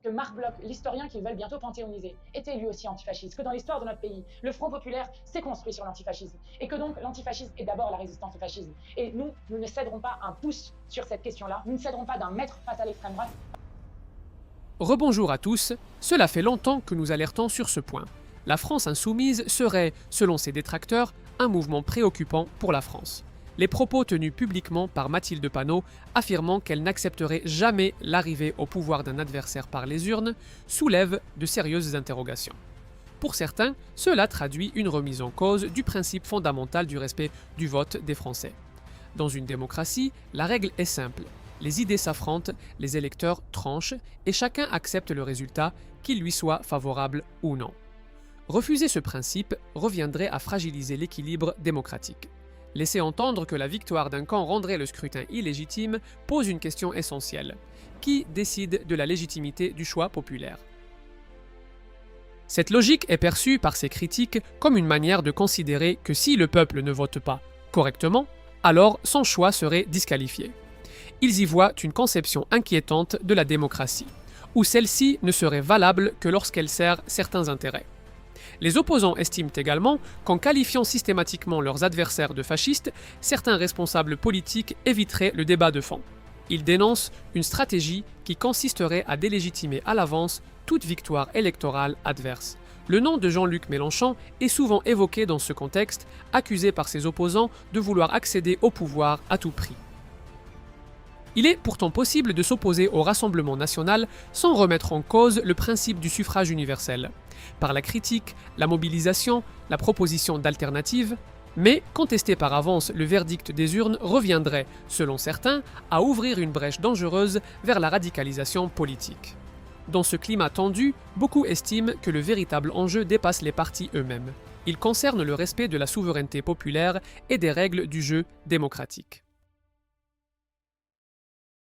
que Marc Bloch, l'historien qu'ils veulent bientôt panthéoniser, était lui aussi antifasciste, que dans l'histoire de notre pays, le Front populaire s'est construit sur l'antifascisme, et que donc l'antifascisme est d'abord la résistance au fascisme. Et nous ne céderons pas un pouce sur cette question-là, nous ne céderons pas d'un mètre face à l'extrême droite. Rebonjour à tous, cela fait longtemps que nous alertons sur ce point. La France insoumise serait, selon ses détracteurs, un mouvement préoccupant pour la France. Les propos tenus publiquement par Mathilde Panot, affirmant qu'elle n'accepterait jamais l'arrivée au pouvoir d'un adversaire par les urnes, soulèvent de sérieuses interrogations. Pour certains, cela traduit une remise en cause du principe fondamental du respect du vote des Français. Dans une démocratie, la règle est simple. Les idées s'affrontent, les électeurs tranchent et chacun accepte le résultat, qu'il lui soit favorable ou non. Refuser ce principe reviendrait à fragiliser l'équilibre démocratique. Laisser entendre que la victoire d'un camp rendrait le scrutin illégitime pose une question essentielle. Qui décide de la légitimité du choix populaire ? Cette logique est perçue par ces critiques comme une manière de considérer que si le peuple ne vote pas correctement, alors son choix serait disqualifié. Ils y voient une conception inquiétante de la démocratie, où celle-ci ne serait valable que lorsqu'elle sert certains intérêts. Les opposants estiment également qu'en qualifiant systématiquement leurs adversaires de fascistes, certains responsables politiques éviteraient le débat de fond. Ils dénoncent une stratégie qui consisterait à délégitimer à l'avance toute victoire électorale adverse. Le nom de Jean-Luc Mélenchon est souvent évoqué dans ce contexte, accusé par ses opposants de vouloir accéder au pouvoir à tout prix. Il est pourtant possible de s'opposer au Rassemblement national sans remettre en cause le principe du suffrage universel, par la critique, la mobilisation, la proposition d'alternatives, mais contester par avance le verdict des urnes reviendrait, selon certains, à ouvrir une brèche dangereuse vers la radicalisation politique. Dans ce climat tendu, beaucoup estiment que le véritable enjeu dépasse les partis eux-mêmes. Il concerne le respect de la souveraineté populaire et des règles du jeu démocratique.